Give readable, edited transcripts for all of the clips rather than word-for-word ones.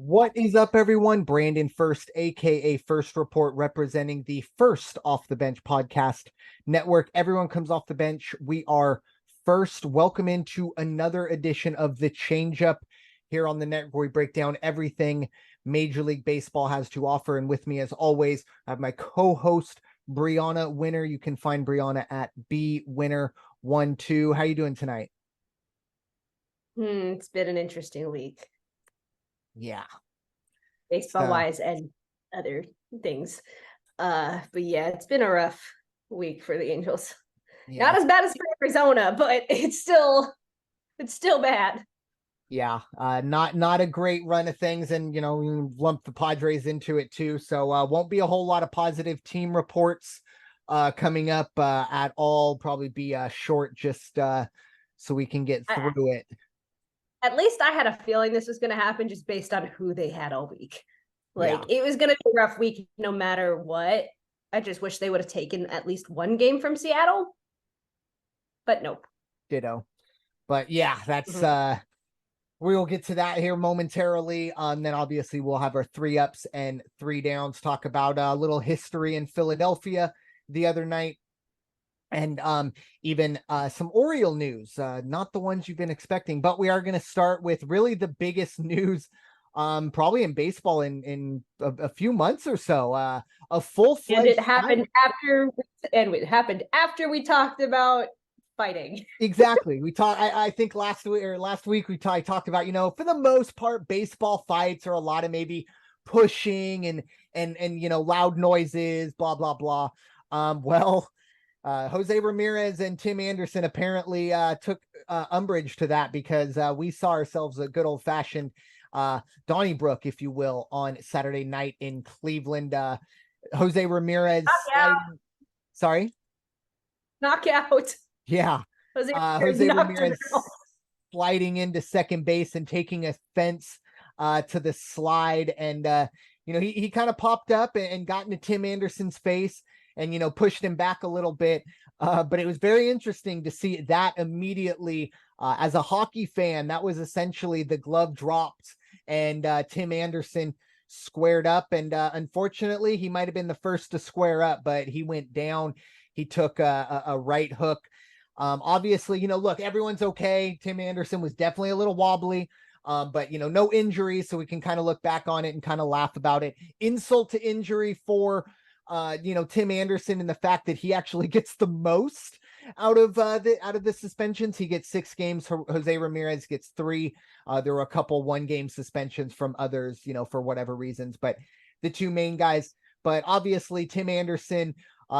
What is up, everyone? Brandon Ferst, aka First Report, representing the First Off the Bench podcast network. Everyone comes off the bench. We are First. Welcome into another edition of the Changeup here on the network, where we break down everything Major League Baseball has to offer. And with me, as always, I have my co-host Bryanna Winner. You can find Bryanna at bwinner12. How you doing tonight? It's been an interesting week. Yeah. Baseball wise and other things. But yeah, it's been a rough week for the Angels. Yeah. Not as bad as for Arizona, but it's still bad. Yeah, not a great run of things, and you lump the Padres into it too. So won't be a whole lot of positive team reports coming up at all. Probably be short, just so we can get through it. At least I had a feeling this was going to happen just based on who they had all week. It was going to be a rough week no matter what. I just wish they would have taken at least one game from Seattle. But nope. Ditto. But yeah, that's we'll get to that here momentarily. Then obviously we'll have our 3 ups and 3 downs, talk about a little history in Philadelphia the other night. And even some Oriole news, not the ones you've been expecting, but we are going to start with really the biggest news probably in baseball in a few months or so. A full-fledged and it happened after we talked about fighting. Exactly. We talked, I think last week we talked about, for the most part, baseball fights are a lot of maybe pushing and loud noises, blah blah blah. Jose Ramirez and Tim Anderson apparently took umbrage to that, because we saw ourselves a good old-fashioned Donnybrook, if you will, on Saturday night in Cleveland. Jose Ramirez knockout. Yeah. Jose Ramirez sliding into second base and taking offense to the slide. And, he kind of popped up and got into Tim Anderson's face and, pushed him back a little bit. But it was very interesting to see that immediately. As a hockey fan, that was essentially the glove dropped and Tim Anderson squared up. And unfortunately, he might have been the first to square up, but he went down. He took a right hook. Obviously, look, everyone's okay. Tim Anderson was definitely a little wobbly, but, no injuries. So we can kind of look back on it and kind of laugh about it. Insult to injury for, Tim Anderson, and the fact that he actually gets the most out of the suspensions. He gets 6 games. Jose Ramirez gets 3. There were a couple 1-game suspensions from others, for whatever reasons, but the 2 main guys. But obviously, Tim Anderson,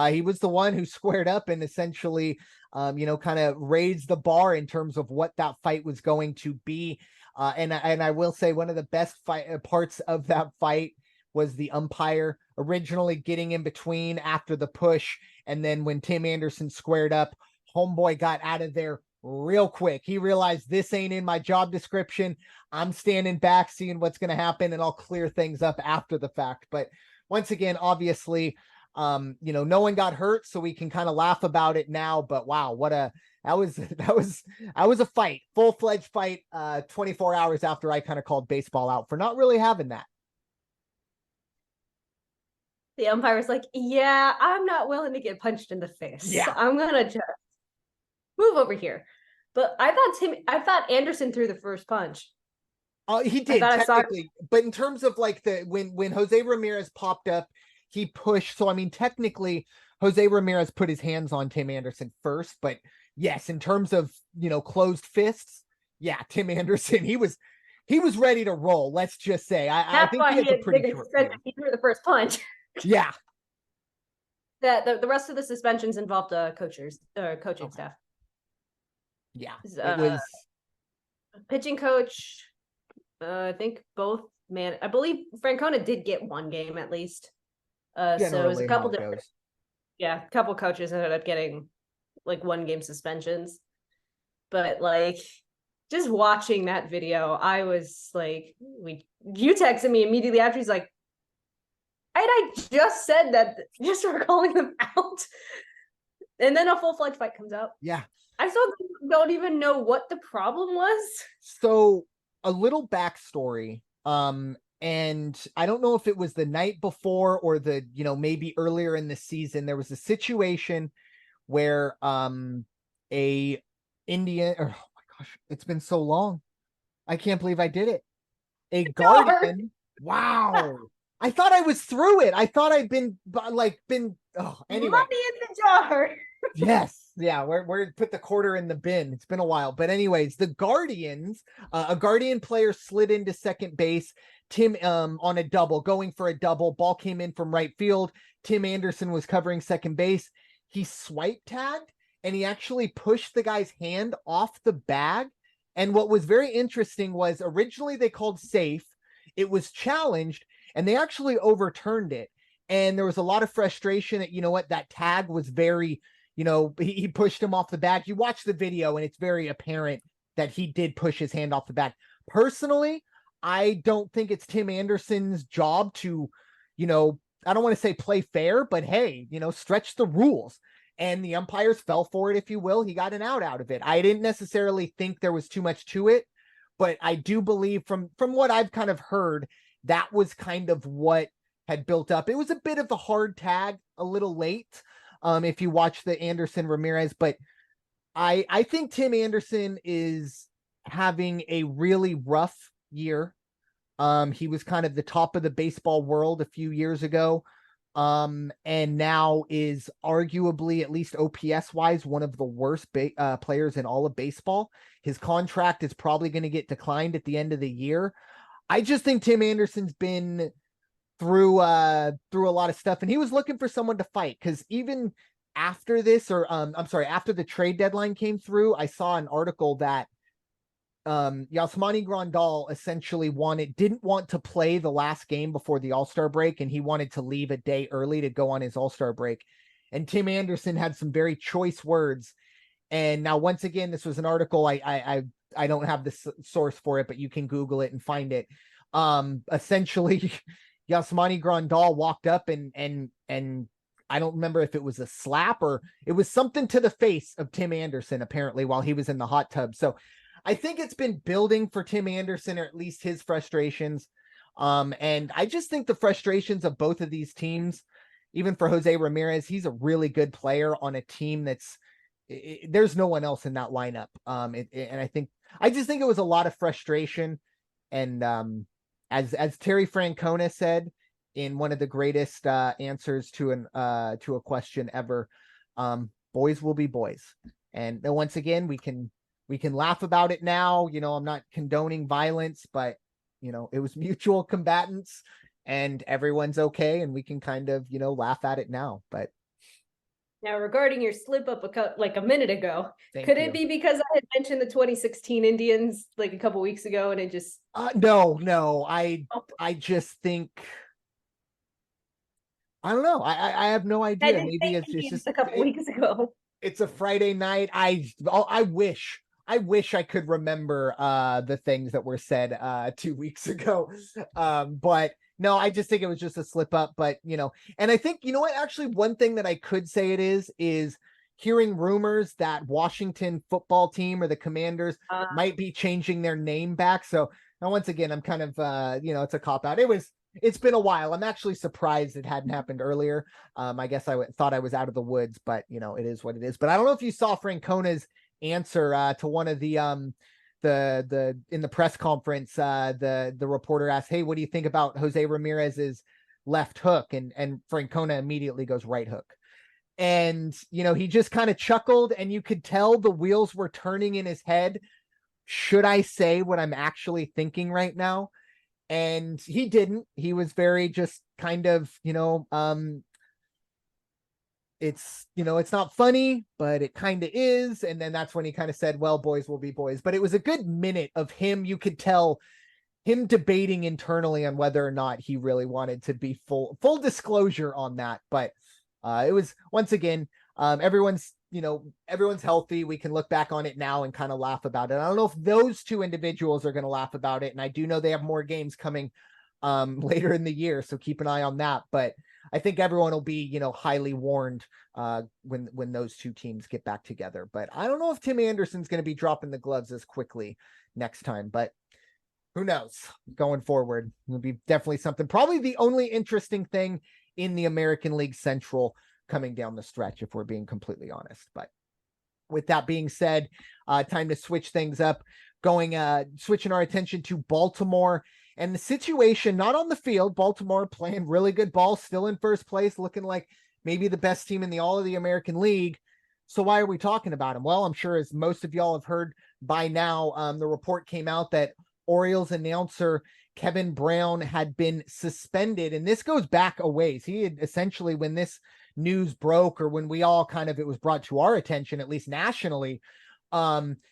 he was the one who squared up and essentially, kind of raised the bar in terms of what that fight was going to be. And I will say one of the best parts of that fight was the umpire originally getting in between after the push. And then when Tim Anderson squared up, homeboy got out of there real quick. He realized, this ain't in my job description. I'm standing back, seeing what's going to happen, and I'll clear things up after the fact. But once again, obviously, no one got hurt, so we can kind of laugh about it now. But wow, that was a fight, full-fledged fight, 24 hours after I kind of called baseball out for not really having that. The umpire was like, yeah, I'm not willing to get punched in the face. Yeah, I'm gonna just move over here. But I thought Anderson threw the first punch. He did technically, but in terms of like when Jose Ramirez popped up, he pushed. So I mean, technically, Jose Ramirez put his hands on Tim Anderson first. But yes, in terms of closed fists, yeah, Tim Anderson, he was ready to roll. Let's just say, I think he has a pretty short fuse. He threw the first punch. Yeah. The rest of the suspensions involved coaching staff. Yeah, it was pitching coach. I think both I believe Francona did get 1 game at least. So it was a couple different. Yeah, a couple coaches ended up getting 1-game suspensions. But just watching that video, I was you texted me immediately after. He's like, I just said that, just for calling them out. And then a full-fledged fight comes out. Yeah. I still don't even know what the problem was. So a little backstory. And I don't know if it was the night before or the, maybe earlier in the season, there was a situation where a Indian, oh my gosh, it's been so long. I can't believe I did it. A Guardian. Wow. I thought I was through it. I thought I'd been anyway. Money in the jar. Yes. Yeah. We're put the quarter in the bin. It's been a while. But anyways, the Guardians, a Guardian player slid into second base. Tim on a double, going for a double. Ball came in from right field. Tim Anderson was covering second base. He swipe tagged and he actually pushed the guy's hand off the bag. And what was very interesting was originally they called safe. It was challenged and they actually overturned it. And there was a lot of frustration that, that tag was very, he pushed him off the bag. You watch the video and it's very apparent that he did push his hand off the bag. Personally, I don't think it's Tim Anderson's job to, I don't want to say play fair, but hey, stretch the rules. And the umpires fell for it, if you will. He got an out of it. I didn't necessarily think there was too much to it, but I do believe from what I've kind of heard, that was kind of what had built up. It was a bit of a hard tag, a little late, if you watch the Anderson Ramirez, but I think Tim Anderson is having a really rough year. He was kind of the top of the baseball world a few years ago. And now is arguably, at least OPS wise, one of the worst players in all of baseball. His contract is probably going to get declined at the end of the year. I just think Tim Anderson's been through a lot of stuff, and he was looking for someone to fight, because even after this, or after the trade deadline came through, I saw an article that Yasmani Grandal essentially didn't want to play the last game before the All-Star break, and he wanted to leave a day early to go on his All-Star break. And Tim Anderson had some very choice words. And now, once again, this was an article. I don't have the source for it, but you can Google it and find it. Essentially, Yasmani Grandal walked up and I don't remember if it was a slap or it was something to the face of Tim Anderson, apparently, while he was in the hot tub. So I think it's been building for Tim Anderson, or at least his frustrations. And I just think the frustrations of both of these teams, even for Jose Ramirez, he's a really good player on a team there's no one else in that lineup. And I just think it was a lot of frustration. And as Terry Francona said in one of the greatest answers to a question ever, boys will be boys. And once again, we can laugh about it now. I'm not condoning violence, but it was mutual combatants and everyone's okay. And we can kind of, laugh at it now. But now, regarding your slip up a minute ago, could it be because I had mentioned the 2016 Indians like a couple weeks ago and it just... No. I just think, I don't know. I have no idea. Maybe it's just a couple weeks ago. It's a Friday night. I wish I could remember the things that were said 2 weeks ago. But no, I just think it was just a slip up. But and I think, what, actually one thing that I could say it is hearing rumors that Washington football team or the Commanders might be changing their name back. So now, once again, I'm kind of it's a cop out. It's been a while. I'm actually surprised it hadn't happened earlier. I guess I thought I was out of the woods, but it is what it is. But I don't know if you saw Francona's answer to one of the in the press conference. The reporter asked, "Hey, what do you think about Jose Ramirez's left hook?" And Francona immediately goes right hook. And he just kind of chuckled, and you could tell the wheels were turning in his head. Should I say what I'm actually thinking right now? And he didn't. He was very just kind of, it's not funny, but it kind of is. And then that's when he kind of said, well, boys will be boys. But it was a good minute of him. You could tell him debating internally on whether or not he really wanted to be full disclosure on that. But it was, once again, everyone's healthy. We can look back on it now and kind of laugh about it. I don't know if those two individuals are going to laugh about it. And I do know they have more games coming later in the year, so keep an eye on that. But I think everyone will be, highly warned when those two teams get back together. But I don't know if Tim Anderson's going to be dropping the gloves as quickly next time. But Who knows going forward? It'll be definitely something. Probably the only interesting thing in the American League Central coming down the stretch, if we're being completely honest. But with that being said, time to switch things up, switching our attention to Baltimore and the situation, not on the field. Baltimore playing really good ball, still in first place, looking like maybe the best team in all of the American League. So why are we talking about them? Well, I'm sure as most of y'all have heard by now, the report came out that Orioles announcer Kevin Brown had been suspended, and this goes back a ways. He had essentially, when this news broke, or when we all it was brought to our attention, at least nationally,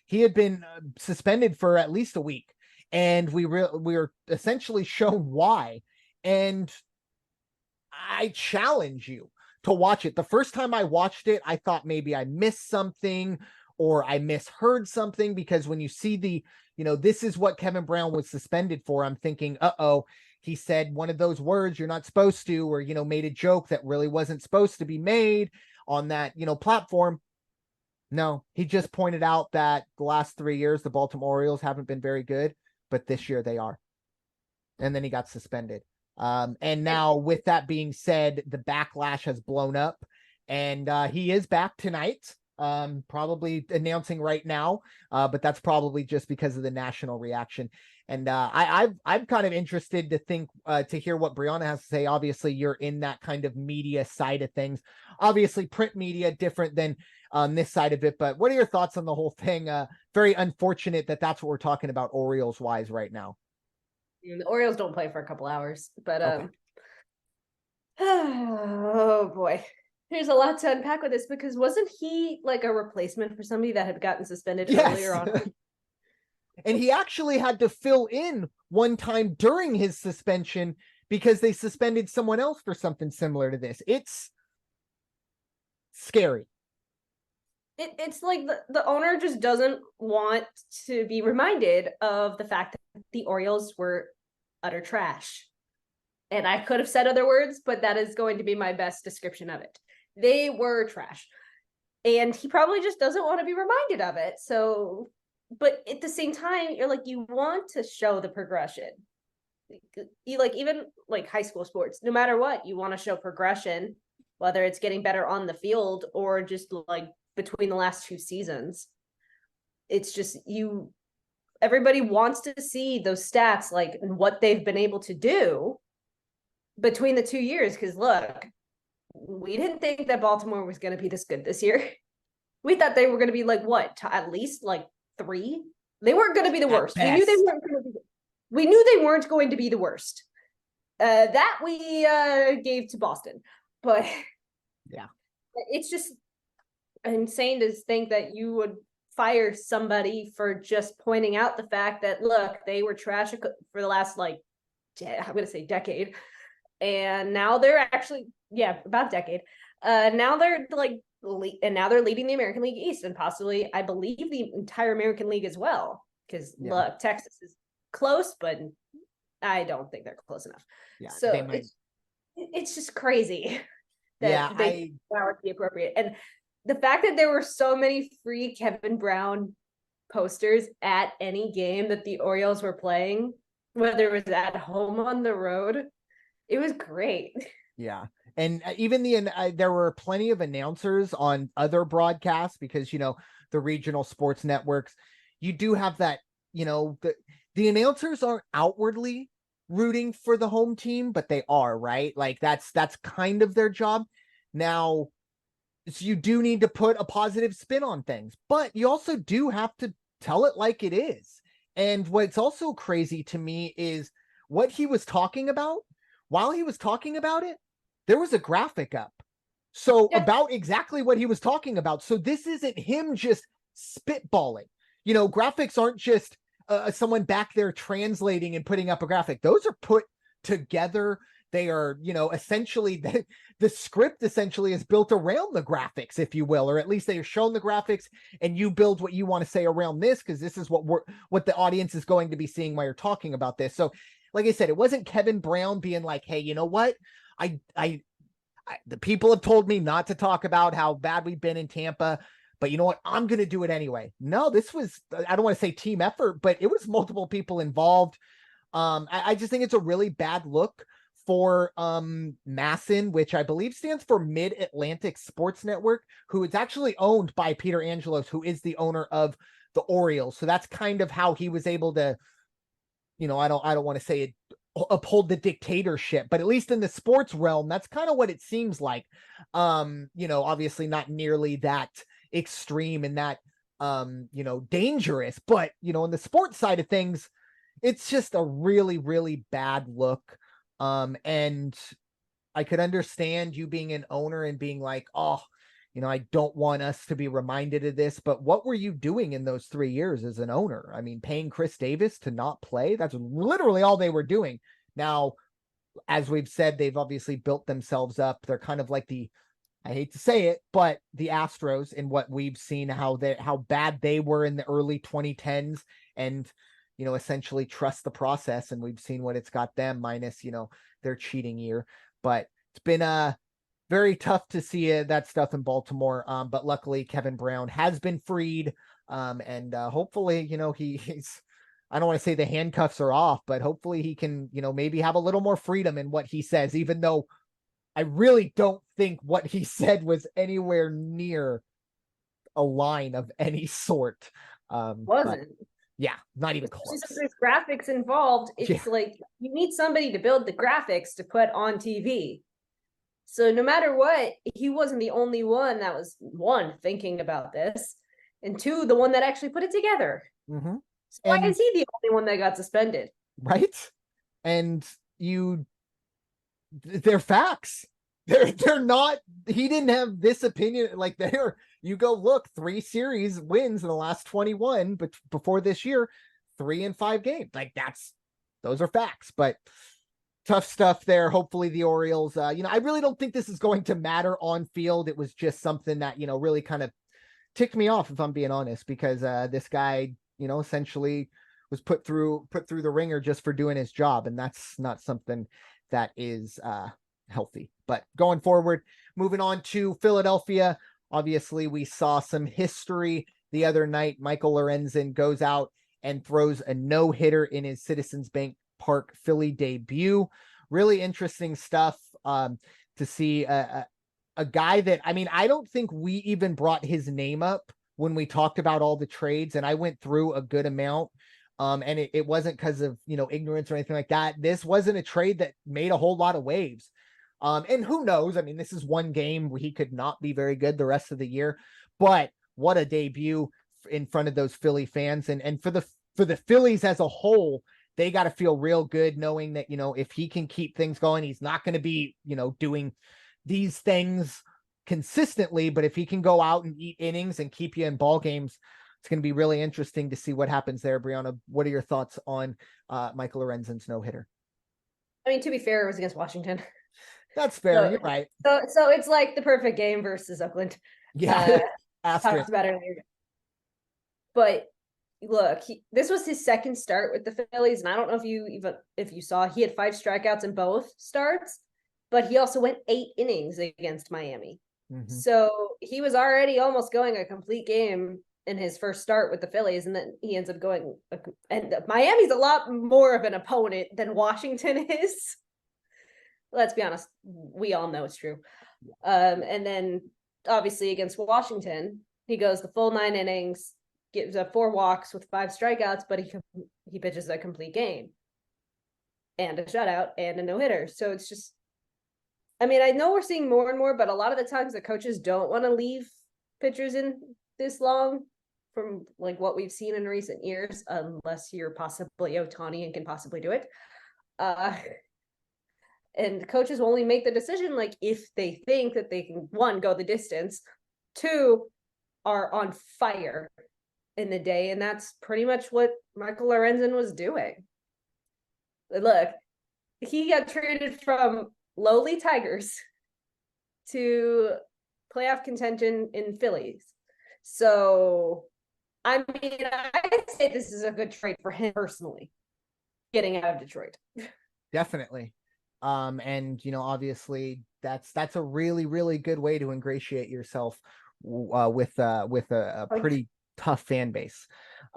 he had been suspended for at least a week, and we were essentially shown why. And I challenge you to watch it. The first time I watched it, I thought maybe I missed something or I misheard something, because when you see this is what Kevin Brown was suspended for, I'm thinking, he said one of those words you're not supposed to, or, made a joke that really wasn't supposed to be made on that, platform. No, he just pointed out that the last 3 years, the Baltimore Orioles haven't been very good, but this year they are. And then he got suspended. And now, with that being said, the backlash has blown up, and he is back tonight. Probably announcing right now, but that's probably just because of the national reaction. And I'm kind of interested to hear what Bryanna has to say. Obviously, you're in that kind of media side of things. Obviously, print media different than this side of it. But what are your thoughts on the whole thing? Very unfortunate that that's what we're talking about Orioles wise right now. The Orioles don't play for a couple hours, but okay. Oh boy. There's a lot to unpack with this, because wasn't he like a replacement for somebody that had gotten suspended earlier on? And he actually had to fill in one time during his suspension because they suspended someone else for something similar to this. It's scary. It's like the owner just doesn't want to be reminded of the fact that the Orioles were utter trash. And I could have said other words, but that is going to be my best description of it. They were trash. And he probably just doesn't want to be reminded of it. So, but at the same time, you're like, you want to show the progression. You even high school sports, no matter what, you want to show progression, whether it's getting better on the field or just between the last 2 seasons. It's just everybody wants to see those stats, what they've been able to do between the 2 years. Because look, we didn't think that Baltimore was going to be this good this year. We thought they were going to be at least 3. They weren't going to be the worst. We knew they weren't going to be. We knew they weren't going to be the worst. That we gave to Boston, but yeah, it's just insane to think that you would fire somebody for just pointing out the fact that, look, they were trash for the last I'm going to say decade, and now they're actually about decade. Now they're and now they're leading the American League East, and possibly, I believe, the entire American League as well. Because look, Texas is close, but I don't think they're close enough. Yeah, so it's just crazy that they are the appropriate. And the fact that there were so many free Kevin Brown posters at any game that the Orioles were playing, whether it was at home, on the road, it was great. Yeah. And even there were plenty of announcers on other broadcasts, because, the regional sports networks, you do have that, the announcers aren't outwardly rooting for the home team, but they are, right? That's kind of their job. Now, so you do need to put a positive spin on things, but you also do have to tell it like it is. And what's also crazy to me is what he was talking about. While he was talking about it, there was a graphic up. So about exactly what he was talking about. So this isn't him just spitballing. Graphics aren't just someone back there translating and putting up a graphic. Those are put together. They are, essentially the script essentially is built around the graphics, if you will, or at least they are shown the graphics, and you build what you want to say around this, because this is what the audience is going to be seeing while you're talking about this. So, like I said, it wasn't Kevin Brown being like, hey, you know what? The people have told me not to talk about how bad we've been in Tampa, but you know what? I'm going to do it anyway. No, this was, I don't want to say team effort, but it was multiple people involved. I just think it's a really bad look for MASN, which I believe stands for Mid-Atlantic Sports Network, who is actually owned by Peter Angelos, who is the owner of the Orioles. So that's kind of how he was able to, I don't want to say it, uphold the dictatorship, but at least in the sports realm, that's kind of what it seems like. Obviously not nearly that extreme and that dangerous, but in the sports side of things, it's just a really, really bad look. And I could understand you being an owner and being like, oh, I don't want us to be reminded of this, but what were you doing in those 3 years as an owner? I mean, paying Chris Davis to not play, that's literally all they were doing. Now, as we've said, they've obviously built themselves up. They're kind of like I hate to say it, but the Astros, in what we've seen, how bad they were in the early 2010s, and essentially trust the process, and we've seen what it's got them, minus their cheating year. But it's been very tough to see that stuff in Baltimore. But luckily Kevin Brown has been freed. And hopefully, he's, I don't want to say the handcuffs are off, but hopefully he can, maybe have a little more freedom in what he says, even though I really don't think what he said was anywhere near a line of any sort. Wasn't. Yeah, not even close. Since there's graphics involved, it's like you need somebody to build the graphics to put on TV. So no matter what, he wasn't the only one that was, one, thinking about this, and two, the one that actually put it together. Mm-hmm. So why is he the only one that got suspended? Right? And they're facts. They're not, he didn't have this opinion. Like you go look, 3 series wins in the last 21, but before this year, 3 in 5 games. Like those are facts, but tough stuff there. Hopefully the Orioles, I really don't think this is going to matter on field. It was just something that, really kind of ticked me off, if I'm being honest, because this guy, essentially was put through the ringer just for doing his job. And that's not something that is healthy. But going forward, moving on to Philadelphia, obviously we saw some history the other night. Michael Lorenzen goes out and throws a no-hitter in his Citizens Bank Park Philly debut. Really interesting stuff to see a guy that, I don't think we even brought his name up when we talked about all the trades, and I went through a good amount. And it wasn't because of, ignorance or anything like that. This wasn't a trade that made a whole lot of waves. And who knows? This is one game where he could not be very good the rest of the year, but what a debut in front of those Philly fans. And for the Phillies as a whole, they got to feel real good knowing that, if he can keep things going, he's not going to be, doing these things consistently, but if he can go out and eat innings and keep you in ball games, it's going to be really interesting to see what happens there. Bryanna, what are your thoughts on Michael Lorenzen's no-hitter? To be fair, it was against Washington. That's fair. So, you're right. So it's like the perfect game versus Oakland. Yeah. Talked about earlier. But look, this was his second start with the Phillies, and I don't know if you saw, he had 5 strikeouts in both starts, but he also went 8 innings against Miami. Mm-hmm. So he was already almost going a complete game in his first start with the Phillies, and then he ends up going, and Miami's a lot more of an opponent than Washington is. Let's be honest, we all know it's true. And then obviously against Washington, he goes the full 9 innings, gives up 4 walks with 5 strikeouts, but he pitches a complete game and a shutout and a no-hitter. So it's just, I know we're seeing more and more, but a lot of the times the coaches don't want to leave pitchers in this long from like what we've seen in recent years, unless you're possibly Ohtani and can possibly do it. And coaches will only make the decision like if they think that they can, 1, go the distance, 2, are on fire in the day. And that's pretty much what Michael Lorenzen was doing. Look, he got traded from lowly Tigers to playoff contention in Phillies. So, I'd say this is a good trade for him personally, getting out of Detroit. Definitely. And obviously that's a really, really good way to ingratiate yourself with a pretty tough fan base,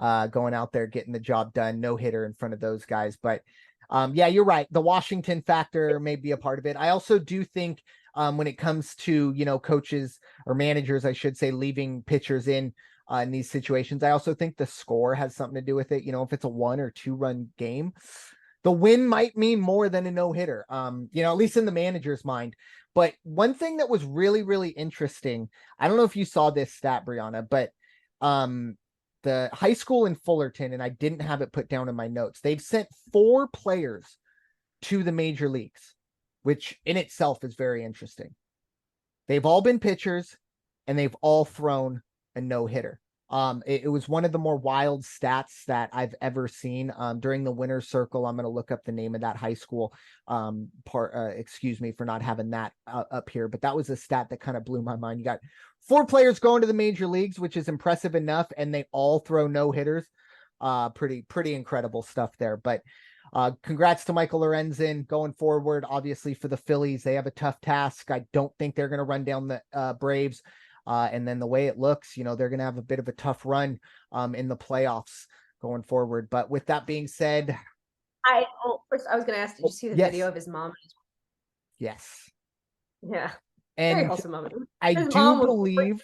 going out there, getting the job done, no hitter in front of those guys. But yeah, you're right. The Washington factor may be a part of it. I also do think when it comes to, coaches or managers, I should say, leaving pitchers in these situations, I also think the score has something to do with it. If it's a 1 or 2 run game, the win might mean more than a no hitter, at least in the manager's mind. But one thing that was really, really interesting, I don't know if you saw this stat, Bryanna, but the high school in Fullerton, and I didn't have it put down in my notes, they've sent 4 players to the major leagues, which in itself is very interesting. They've all been pitchers and they've all thrown a no hitter. It was one of the more wild stats that I've ever seen. During the winner's circle, I'm going to look up the name of that high school excuse me for not having that up here, but that was a stat that kind of blew my mind. You got 4 players going to the major leagues, which is impressive enough, and they all throw no hitters. Pretty incredible stuff there. But congrats to Michael Lorenzen going forward. Obviously, for the Phillies, they have a tough task. I don't think they're going to run down the Braves. And then the way it looks, they're going to have a bit of a tough run in the playoffs going forward. But with that being said, first I was going to ask, did you see the video of his mom? Yes. Yeah. And very wholesome moment. I do believe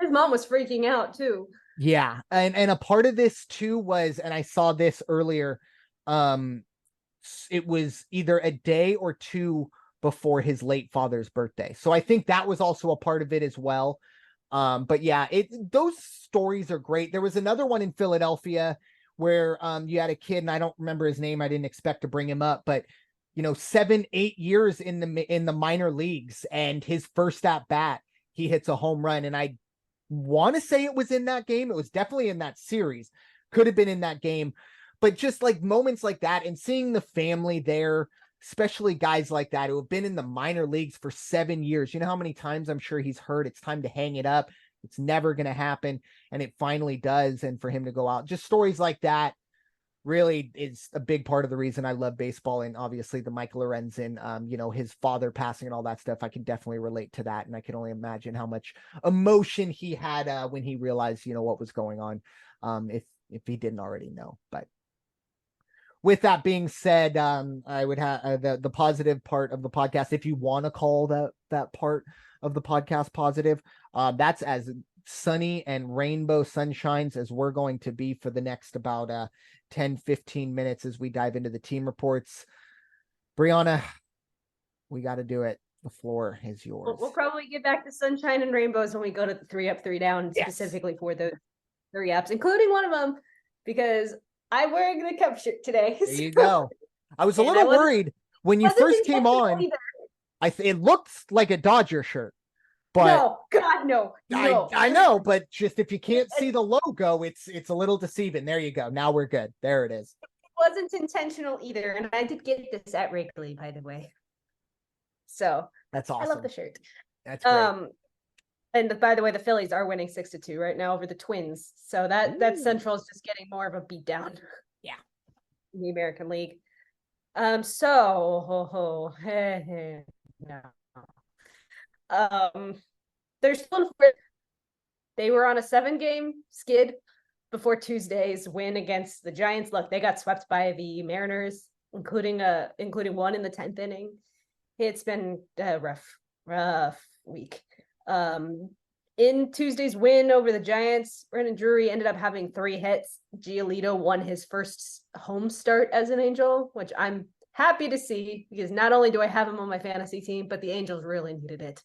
his mom was freaking out too. Yeah. And a part of this too was, and I saw this earlier, it was either a day or 2 before his late father's birthday. So I think that was also a part of it as well. But yeah, those stories are great. There was another one in Philadelphia where you had a kid, and I don't remember his name. I didn't expect to bring him up, but 7-8 years in the minor leagues, and his first at bat, he hits a home run. And I want to say it was in that game. It was definitely in that series. Could have been in that game. But just like moments like that, and seeing the family there, especially guys like that who have been in the minor leagues for 7 years. You know how many times I'm sure he's heard it's time to hang it up. It's never going to happen. And it finally does. And for him to go out, just stories like that really is a big part of the reason I love baseball. And obviously the Michael Lorenzen, his father passing and all that stuff, I can definitely relate to that. And I can only imagine how much emotion he had when he realized, what was going on, if he didn't already know. But with that being said, I would have the positive part of the podcast, if you want to call that part of the podcast positive, that's as sunny and rainbow sunshines as we're going to be for the next about 10-15 minutes as we dive into the team reports. Bryanna, we got to do it. The floor is yours. We'll probably get back to sunshine and rainbows when we go to the 3 up, 3 down, yes, specifically for those 3 ups, including one of them, because I'm wearing the Cup shirt today. There you go. I was a little worried when you first came on. It looked like a Dodger shirt, but no, God, no. I know, but just if you can't see the logo, it's a little deceiving. There you go. Now we're good. There it is. It wasn't intentional either, and I did get this at Wrigley, by the way. So that's awesome. I love the shirt. That's great. And by the way, the Phillies are winning 6-2 right now over the Twins. So that Central is just getting more of a beatdown. Yeah. In the American League. No. They're still in fourth. They were on a 7-game skid before Tuesday's win against the Giants. Look, they got swept by the Mariners, including one in the 10th inning. It's been a rough week. In Tuesday's win over the Giants, Brandon Drury ended up having 3 hits. Giolito won his first home start as an Angel, which I'm happy to see, because not only do I have him on my fantasy team, but the Angels really needed it.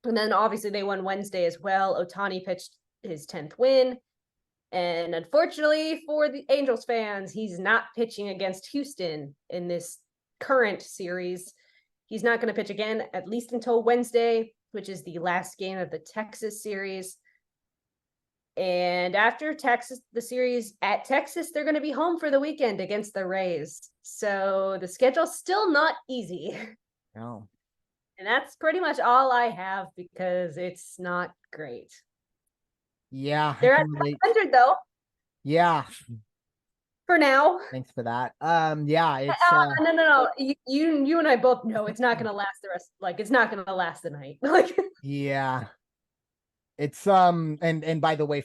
And then obviously they won Wednesday as well. Ohtani pitched his 10th win. And unfortunately for the Angels fans, he's not pitching against Houston in this current series. He's not going to pitch again, at least until Wednesday, which is the last game of the Texas series. And after Texas, the series at Texas, they're going to be home for the weekend against the Rays. So the schedule's still not easy. No. And that's pretty much all I have, because it's not great. Yeah. They're at 500 though. Yeah. For now. Thanks for that. Yeah, it's no. You and I both know it's not gonna last the rest. Like, it's not gonna last the night. Like, yeah. It's and by the way,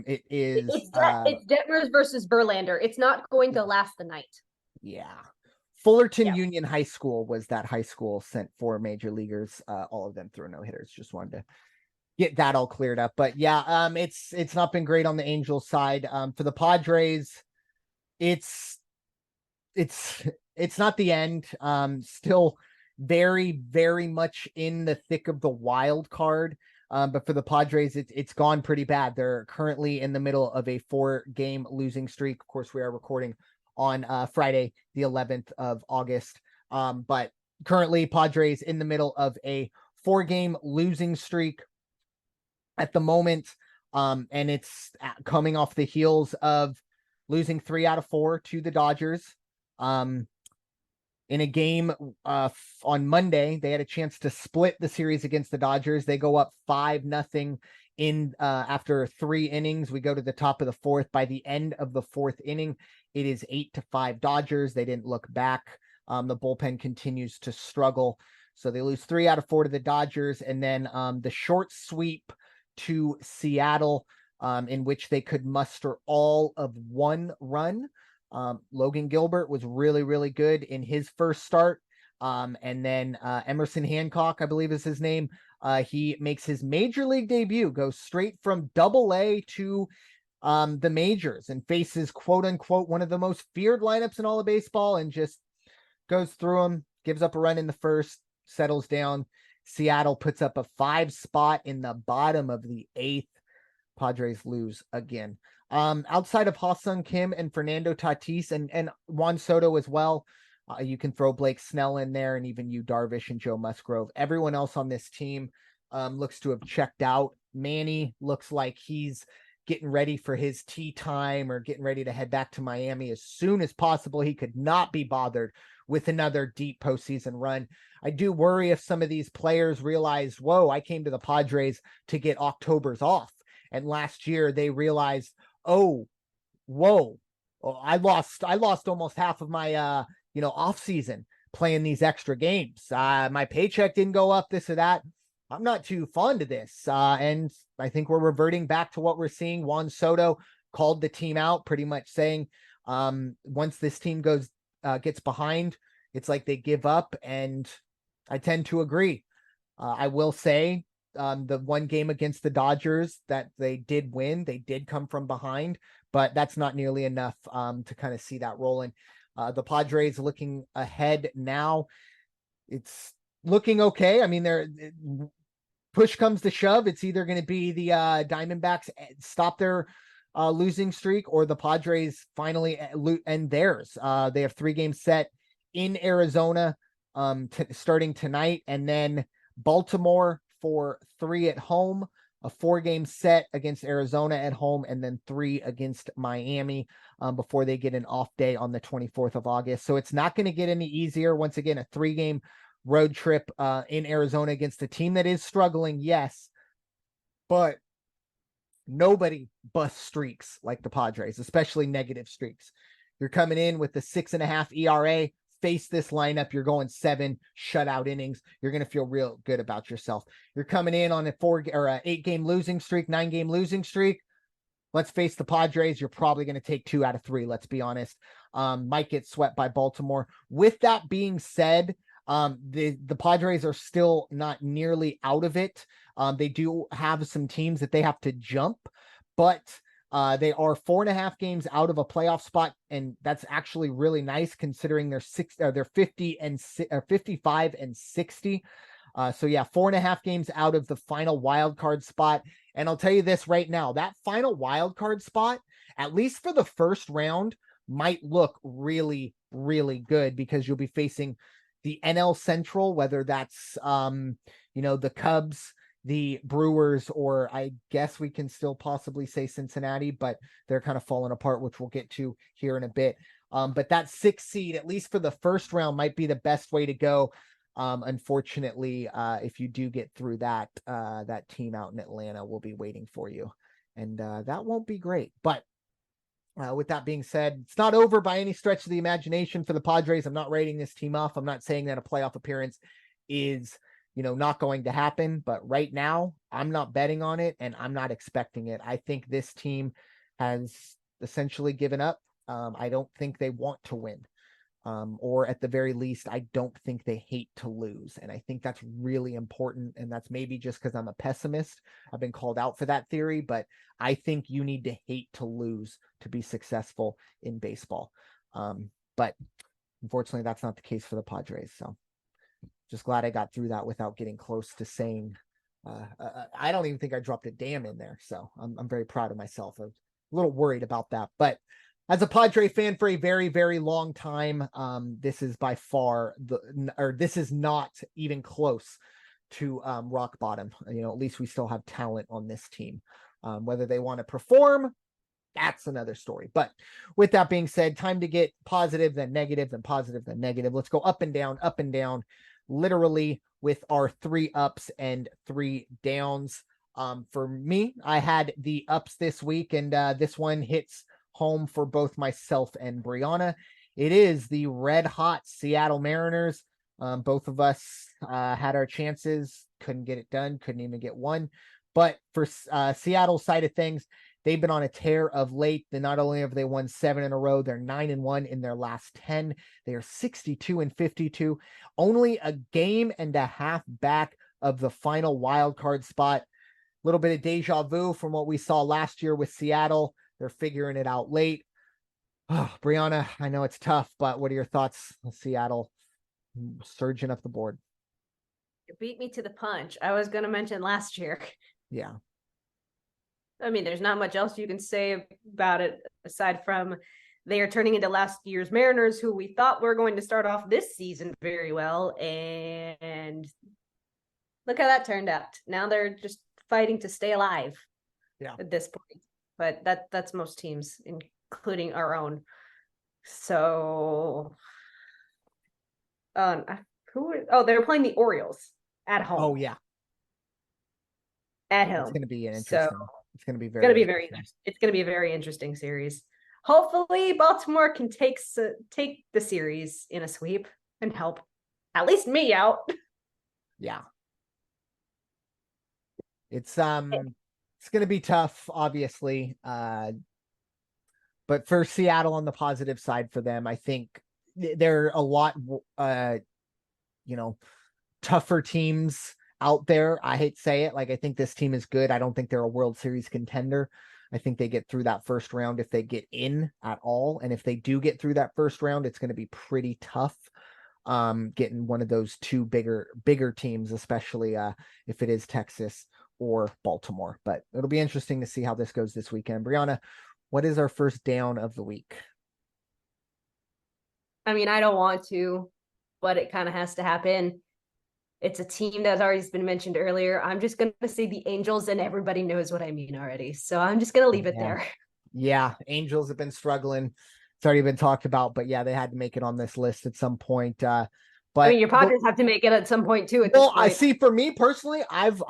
it is it's Detmers versus Verlander. It's not going to last the night. Yeah. Fullerton Union High School was that high school, sent 4 major leaguers. All of them threw no hitters. Just wanted to get that all cleared up. But yeah, it's not been great on the Angels side. For the Padres, it's not the end. Still very, very much in the thick of the wild card. But for the Padres, it's gone pretty bad. They're currently in the middle of a 4-game losing streak. Of course, we are recording on Friday, the 11th of August. But currently, Padres in the middle of a 4-game losing streak at the moment. And it's coming off the heels of losing 3 out of 4 to the Dodgers. In a game on Monday, they had a chance to split the series against the Dodgers. They go up 5-0 in after 3 innings. We go to the top of the 4th. By the end of the 4th inning, it is 8-5 Dodgers. They didn't look back. The bullpen continues to struggle. So they lose 3 out of 4 to the Dodgers. And then the short sweep to Seattle, in which they could muster all of 1 run. Logan Gilbert was really, really good in his first start. And then Emerson Hancock, I believe is his name. He makes his major league debut, goes straight from Double-A to the majors, and faces quote unquote one of the most feared lineups in all of baseball, and just goes through them, gives up a run in the first, settles down. Seattle puts up a 5 spot in the bottom of the 8th. Padres lose again. Outside of Ha-Seong Kim and Fernando Tatis and Juan Soto as well, you can throw Blake Snell in there, and even Yu Darvish and Joe Musgrove. Everyone else on this team looks to have checked out. Manny looks like he's getting ready for his tea time, or getting ready to head back to Miami as soon as possible. He could not be bothered with another deep postseason run. I do worry if some of these players realized, whoa, I came to the Padres to get Octobers off. And last year they realized, oh, whoa, I lost almost half of my off season playing these extra games. My paycheck didn't go up, this or that. I'm not too fond of this. And I think we're reverting back to what we're seeing. Juan Soto called the team out, pretty much saying, once this team gets behind, it's like they give up. And I tend to agree. I will say, the 1 game against the Dodgers that they did win, they did come from behind, but that's not nearly enough to kind of see that rolling. The Padres looking ahead now, it's looking okay. I mean, push comes to shove, it's either going to be the Diamondbacks stop their losing streak, or the Padres finally end theirs. They have 3 games set in Arizona starting tonight, and then Baltimore for 3 at home, a 4-game set against Arizona at home, and then 3 against Miami before they get an off day on the 24th of August. So it's not going to get any easier. Once again, a 3-game road trip in Arizona against a team that is struggling, yes, but nobody busts streaks like the Padres, especially negative streaks. You're coming in with the 6.5 ERA, face this lineup, you're going 7 shutout innings, you're going to feel real good about yourself. You're coming in on a 8-game losing streak, 9-game losing streak. Let's face the Padres, you're probably going to take 2 out of 3, let's be honest. Might get swept by Baltimore. With that being said, the Padres are still not nearly out of it. They do have some teams that they have to jump, but they are 4.5 games out of a playoff spot, and that's actually really nice considering they're 55 and 60. So yeah, 4.5 games out of the final wild card spot. And I'll tell you this right now, that final wild card spot, at least for the first round, might look really, really good, because you'll be facing the NL Central, whether that's the Cubs, the Brewers, or I guess we can still possibly say Cincinnati, but they're kind of falling apart, which we'll get to here in a bit. But that 6th seed, at least for the first round, might be the best way to go. Unfortunately, if you do get through that team out in Atlanta will be waiting for you, and that won't be great. But with that being said, it's not over by any stretch of the imagination for the Padres. I'm not writing this team off. I'm not saying that a playoff appearance is not going to happen. But right now, I'm not betting on it and I'm not expecting it. I think this team has essentially given up. I don't think they want to win. Or at the very least, I don't think they hate to lose. And I think that's really important. And that's maybe just because I'm a pessimist. I've been called out for that theory, but I think you need to hate to lose to be successful in baseball. But unfortunately, that's not the case for the Padres. So just glad I got through that without getting close to saying, I don't even think I dropped a damn in there. So I'm very proud of myself. I'm a little worried about that, but as a Padre fan for a very, very long time, this is by far this is not even close to rock bottom. At least we still have talent on this team. Whether they want to perform, that's another story. But with that being said, time to get positive, then negative, then positive, then negative. Let's go up and down, literally with our 3 ups and 3 downs. For me, I had the ups this week, and this one hits home for both myself and Bryanna. It is the red hot Seattle Mariners. Both of us had our chances, couldn't get it done, couldn't even get one. But for Seattle side of things, they've been on a tear of late. Not only have they won 7 in a row, they're 9-1 in their last 10. They are 62-52, only a game and a half back of the final wild card spot. A little bit of deja vu from what we saw last year with Seattle. They're figuring it out late. Oh, Bryanna, I know it's tough, but what are your thoughts on Seattle surging up the board? You beat me to the punch. I was going to mention last year. Yeah. I mean, there's not much else you can say about it aside from they are turning into last year's Mariners, who we thought were going to start off this season very well. And look how that turned out. Now they're just fighting to stay alive at this point. But that's most teams, including our own. So, they're playing the Orioles at home. Oh yeah, at home. It's going to be an interesting. It's going to be It's going to be a very interesting series. Hopefully, Baltimore can take the series in a sweep and help at least me out. Yeah, it's going to be tough, obviously. But for Seattle, on the positive side for them, I think there are a lot, tougher teams out there. I hate to say it. I think this team is good. I don't think they're a World Series contender. I think they get through that first round if they get in at all. And if they do get through that first round, it's going to be pretty tough. Getting one of those 2 bigger teams, especially if it is Texas or Baltimore. But it'll be interesting to see how this goes this weekend. Bryanna, what is our first down of the week? I mean, I don't want to, but it kind of has to happen. It's a team that's already been mentioned earlier. I'm just going to say the Angels, and everybody knows what I mean already. So I'm just going to leave it there. Yeah, Angels have been struggling. It's already been talked about, but yeah, they had to make it on this list at some point. But I mean, your Padres have to make it at some point too. I see. For me personally, I've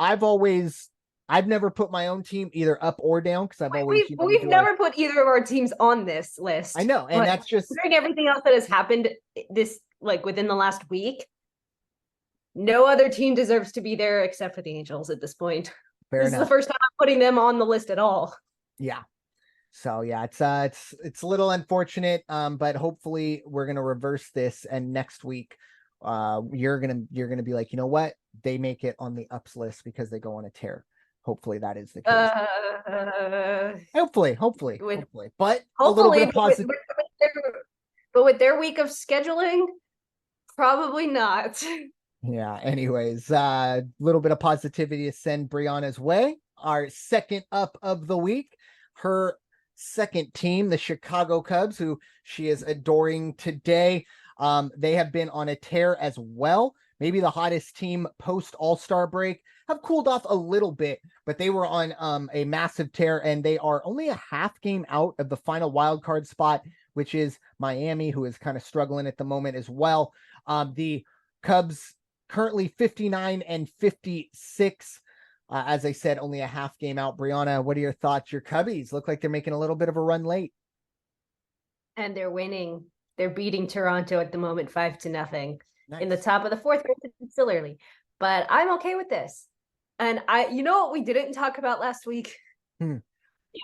never put my own team either up or down because we've never put either of our teams on this list. I know, and that's just considering everything else that has happened within the last week. No other team deserves to be there except for the Angels at this point. This is the first time I'm putting them on the list at all. Yeah. So yeah, it's a little unfortunate, but hopefully we're gonna reverse this, and next week, you're gonna be like, you know what? They make it on the ups list because they go on a tear. Hopefully that is the case. Hopefully, but a little bit of positive. But with their week of scheduling, probably not. Yeah. Anyways, a little bit of positivity to send Bryanna's way. Our second up of the week, her second team, the Chicago Cubs, who she is adoring today. They have been on a tear as well. Maybe the hottest team post All-Star break. Have cooled off a little bit, but they were on a massive tear, and they are only a half game out of the final wild card spot, which is Miami, who is kind of struggling at the moment as well. The Cubs currently 59-56. As I said, only a half game out. Bryanna, what are your thoughts? Your Cubbies look like they're making a little bit of a run late. And they're winning. They're beating Toronto at the moment 5-0. Nice. In the top of the 4th. It's still early. but I'm okay with this. And you know what we didn't talk about last week? The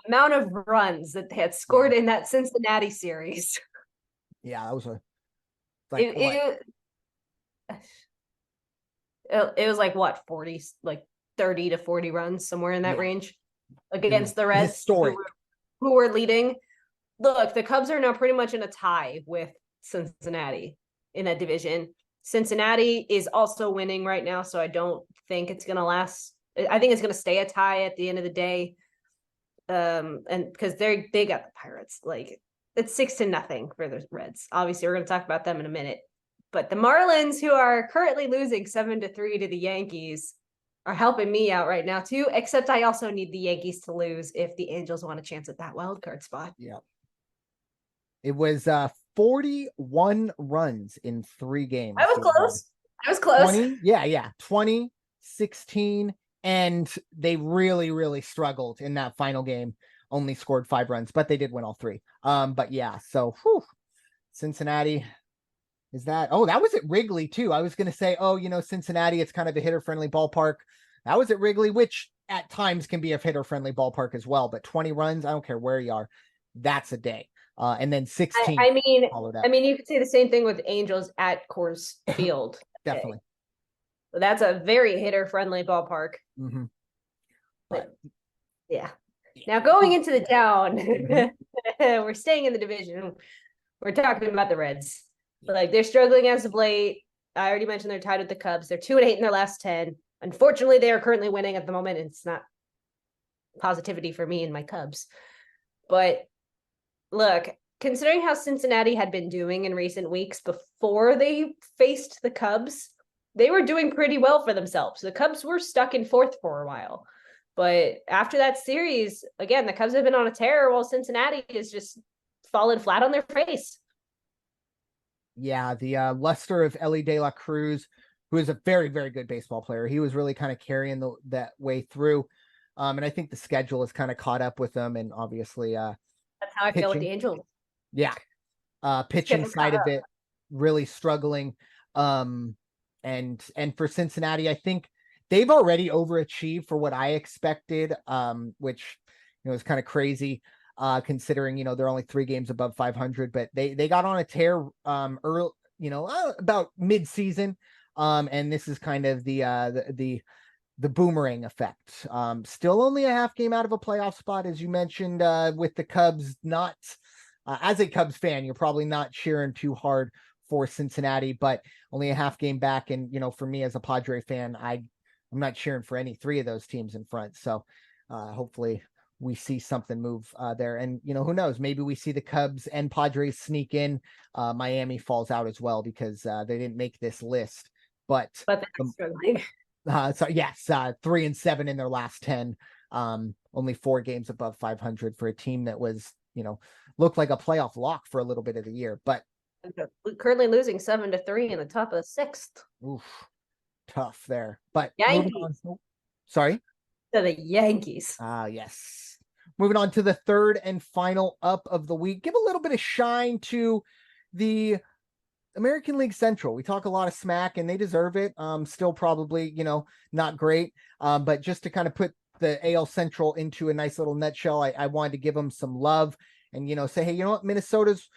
amount of runs that they had scored in that Cincinnati series. Yeah, that was it was like what, 40, like 30 to 40 runs, somewhere in that range against the Reds, historic, who were leading. Look, the Cubs are now pretty much in a tie with Cincinnati in that division. Cincinnati is also winning right now, so I don't think it's going to last. I think it's going to stay a tie at the end of the day. And because they got the Pirates, like it's 6-0 for the Reds. Obviously, we're going to talk about them in a minute. But the Marlins, who are currently losing 7-3 to the Yankees, are helping me out right now too. Except I also need the Yankees to lose if the Angels want a chance at that wild card spot. Yeah. It was 41 runs in 3 games. I was close. 20, 20, 16, and they really, really struggled in that final game. Only scored 5 runs, but they did win all 3. But yeah, so Cincinnati. That was at Wrigley too. I was going to say, Cincinnati, it's kind of a hitter-friendly ballpark. That was at Wrigley, which at times can be a hitter-friendly ballpark as well. But 20 runs, I don't care where you are, that's a day. And then 16. I mean, you could say the same thing with Angels at Coors Field. Definitely. So that's a very hitter-friendly ballpark. Mm-hmm. But yeah. Now going into the town, we're staying in the division. We're talking about the Reds. Like, they're struggling as of late. I already mentioned they're tied with the Cubs. They're 2-8 in their last 10. Unfortunately, they are currently winning at the moment. And it's not positivity for me and my Cubs. But look, considering how Cincinnati had been doing in recent weeks before they faced the Cubs, they were doing pretty well for themselves. The Cubs were stuck in 4th for a while. But after that series, again, the Cubs have been on a tear while Cincinnati is just falling flat on their face. Yeah, the luster of Ellie De La Cruz, who is a very, very good baseball player. He was really kind of carrying that way through. And I think the schedule has kind of caught up with them. And obviously, that's how I feel with the Angels. Yeah. Pitching side of it, really struggling. And for Cincinnati, I think they've already overachieved for what I expected, which, is kind of crazy. Considering, they're only 3 games above 500, but they got on a tear early, about mid-season. And this is kind of the boomerang effect. Still only a half game out of a playoff spot, as you mentioned, with the Cubs. Not as a Cubs fan, you're probably not cheering too hard for Cincinnati, but only a half game back. And, for me as a Padre fan, I'm not cheering for any 3 of those teams in front. So hopefully we see something move there. And, who knows, maybe we see the Cubs and Padres sneak in. Miami falls out as well because they didn't make this list. But they're struggling. So yes, 3-7 in their last 10. Only 4 games above 500 for a team that was, looked like a playoff lock for a little bit of the year. But currently losing 7-3 in the top of the 6th. Oof, tough there. But Yankees. Sorry? To the Yankees. Yes. Moving on to the third and final up of the week. Give a little bit of shine to the American League Central. We talk a lot of smack and they deserve it. Still probably, not great. But just to kind of put the AL Central into a nice little nutshell, I wanted to give them some love and, say, hey, you know what? Minnesota's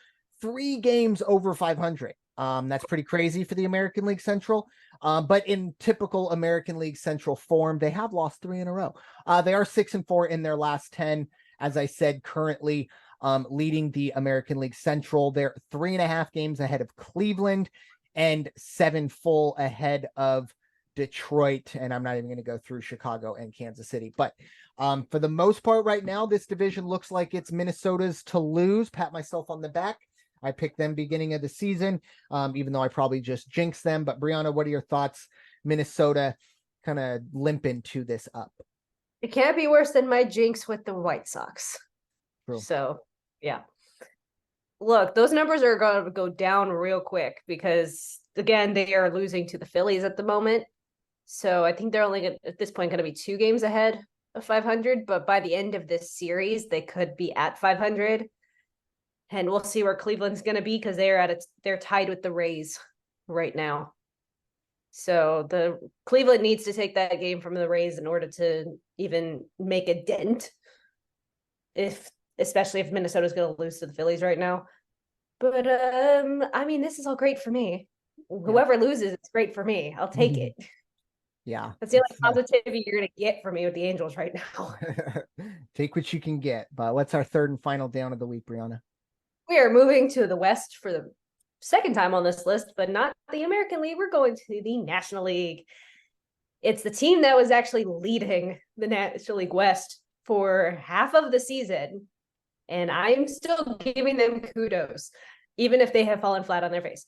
3 games over 500. That's pretty crazy for the American League Central. But in typical American League Central form, they have lost 3 in a row. They are 6-4 in their last 10. As I said, currently leading the American League Central. They're 3.5 games ahead of Cleveland and 7 full ahead of Detroit. And I'm not even going to go through Chicago and Kansas City. But for the most part right now, this division looks like it's Minnesota's to lose. Pat myself on the back. I picked them beginning of the season, even though I probably just jinxed them. But Bryanna, what are your thoughts? Minnesota kind of limping to this up. It can't be worse than my jinx with the White Sox. True. So, yeah. Look, those numbers are going to go down real quick because, again, they are losing to the Phillies at the moment. So I think they're only at this point going to be 2 games ahead of 500. But by the end of this series, they could be at 500. And we'll see where Cleveland's going to be because they're tied with the Rays right now. So the Cleveland needs to take that game from the Rays in order to even make a dent. Especially if Minnesota's going to lose to the Phillies right now. But I mean, this is all great for me. Whoever loses, it's great for me. I'll take it. Yeah. That's the only positivity you're going to get from me with the Angels right now. Take what you can get. But what's our third and final down of the week, Bryanna? We are moving to the West for the second time on this list, but not the American League. We're going to the National League. It's the team that was actually leading the National League West for half of the season. And I'm still giving them kudos, even if they have fallen flat on their face.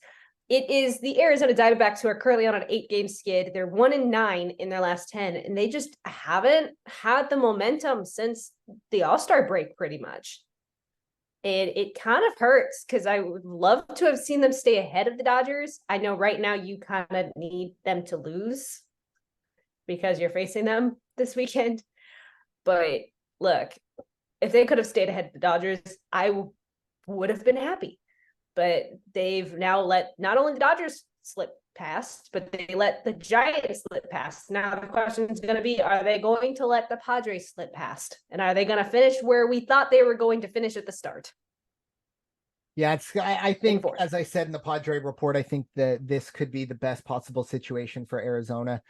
It is the Arizona Diamondbacks, who are currently on an 8-game skid. They're 1-9 in their last 10, and they just haven't had the momentum since the All-Star break, pretty much. And it kind of hurts because I would love to have seen them stay ahead of the Dodgers. I know right now you kind of need them to lose because you're facing them this weekend. But look, if they could have stayed ahead of the Dodgers, I would have been happy. But they've now let not only the Dodgers slip past, but they let the Giants slip past. Now the question is going to be, are they going to let the Padres slip past? And are they going to finish where we thought they were going to finish at the start? Yeah, I think, as I said in the Padre report, I think that this could be the best possible situation for Arizona.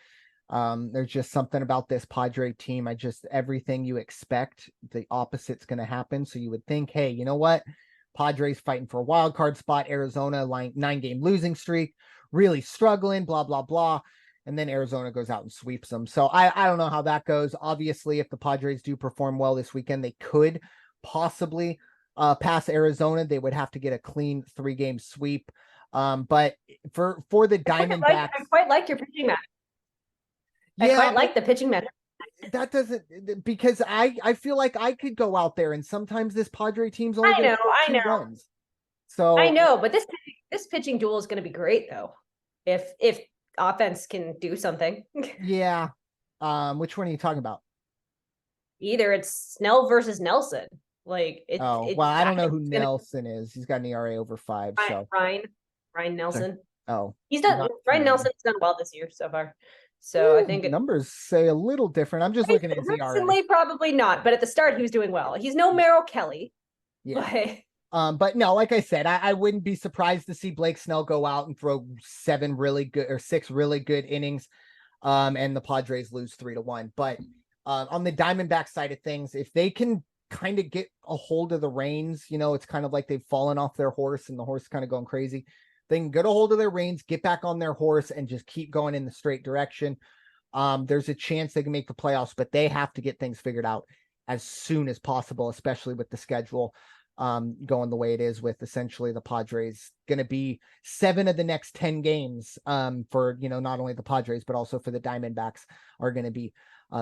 There's just something about this Padre team. Everything you expect, the opposite's going to happen. So you would think, hey, you know what? Padres fighting for a wild card spot, Arizona 9-game losing streak, really struggling, blah, blah, blah. And then Arizona goes out and sweeps them. So I don't know how that goes. Obviously, if the Padres do perform well this weekend, they could possibly pass Arizona. They would have to get a clean 3-game sweep. But for the Diamondbacks, I quite like your pitching match. Yeah, I quite like the pitching match. That doesn't, because I feel like I could go out there, and sometimes this Padre team's only I know runs. So I know, but this pitching duel is going to be great though. If offense can do something. Yeah. Which one are you talking about? Either it's Snell versus Nelson. Like I don't know who Nelson is. He's got an ERA over 5. So Ryan Nelson. Oh, he's done. Ryan Nelson's done well this year so far. So I think numbers say a little different. I'm just looking at his ERA. Recently, probably not, but at the start he was doing well. He's no Merrill Kelly. Yeah. But no, like I said, I wouldn't be surprised to see Blake Snell go out and throw 6 really good innings. And the Padres lose 3-1. But on the Diamondback side of things, if they can kind of get a hold of the reins, it's kind of like they've fallen off their horse and the horse is kind of going crazy. They can get a hold of their reins, get back on their horse, and just keep going in the straight direction. There's a chance they can make the playoffs, but they have to get things figured out as soon as possible, especially with the schedule going the way it is, with essentially the Padres going to be 7 of the next 10 games for, not only the Padres, but also for the Diamondbacks are going to be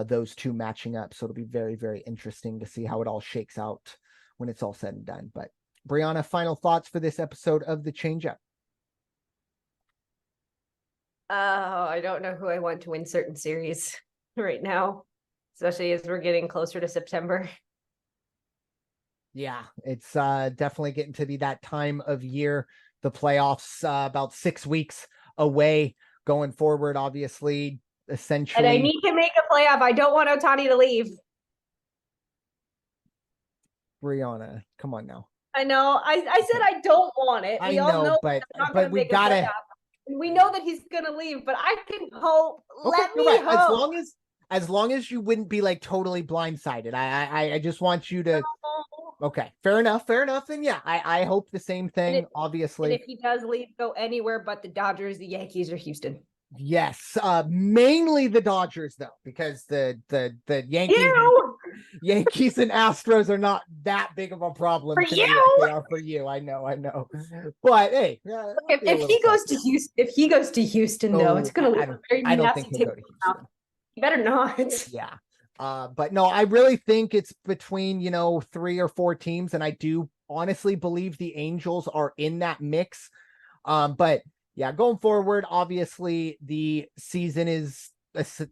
those two matching up. So it'll be very, very interesting to see how it all shakes out when it's all said and done. But Bryanna, final thoughts for this episode of the Changeup? I don't know who I want to win certain series right now, especially as we're getting closer to September. Yeah, it's definitely getting to be that time of year. The playoffs about 6 weeks away going forward, obviously, essentially. And I need to make a playoff. I don't want Ohtani to leave. Bryanna, come on now. I know. I said I don't want it. We all know, but we gotta. We know that he's gonna leave, but I can hope. Okay, let me hope. As long as you wouldn't be like totally blindsided. I just want you to. Okay, fair enough. And yeah, I hope the same thing. Obviously, and if he does leave, go anywhere but the Dodgers, the Yankees, or Houston. Yes, mainly the Dodgers though, because the Yankees and Astros are not that big of a problem for you. Like they are for you. I know. But hey, if he goes to Houston, though, it's going to look very. I don't think he'll go to Houston. You better not. Yeah. But no, I really think it's between 3 or 4 teams, and I do honestly believe the Angels are in that mix. But yeah, going forward, obviously the season is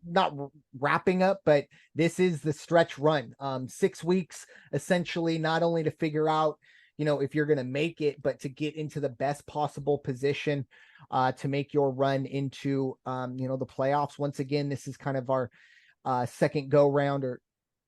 not wrapping up, but this is the stretch run. 6 weeks essentially, not only to figure out if you're going to make it, but to get into the best possible position to make your run into, the playoffs. Once again, this is kind of our second go round, or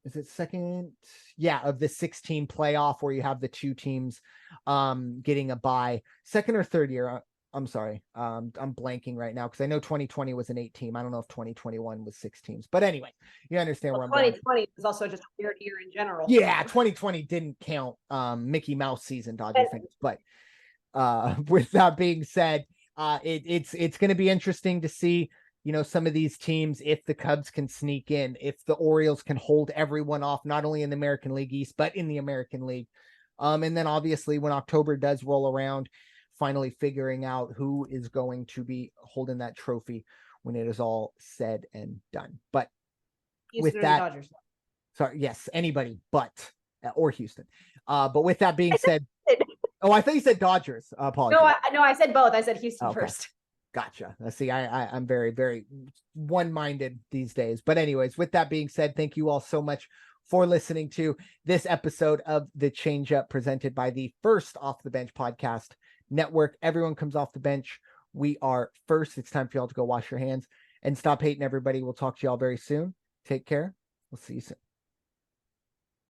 is it second? Yeah, of the 16 playoff where you have the two teams getting a bye. Second or third year. I'm sorry. I'm blanking right now because I know 2020 was an 8-team. I don't know if 2021 was 6 teams, but anyway, you understand where I'm going. 2020 was also just a weird year in general. Yeah, 2020 didn't count Mickey Mouse season, Dodger fans. But with that being said, it's going to be interesting to see, some of these teams, if the Cubs can sneak in, if the Orioles can hold everyone off, not only in the American League East, but in the American League. And then obviously when October does roll around, finally figuring out who is going to be holding that trophy when it is all said and done. But Houston with that, Dodgers. Sorry, yes, anybody but or Houston. But with that being said, I thought you said Dodgers. Apologies. No, I said both. I said Houston first. Gotcha. See, I'm very, very one-minded these days. But anyways, with that being said, thank you all so much for listening to this episode of the Changeup presented by the First Off the Bench podcast network. Everyone comes off the bench. We are First. It's time for y'all to go wash your hands and stop hating everybody. We'll talk to y'all very soon. Take care. We'll see you soon.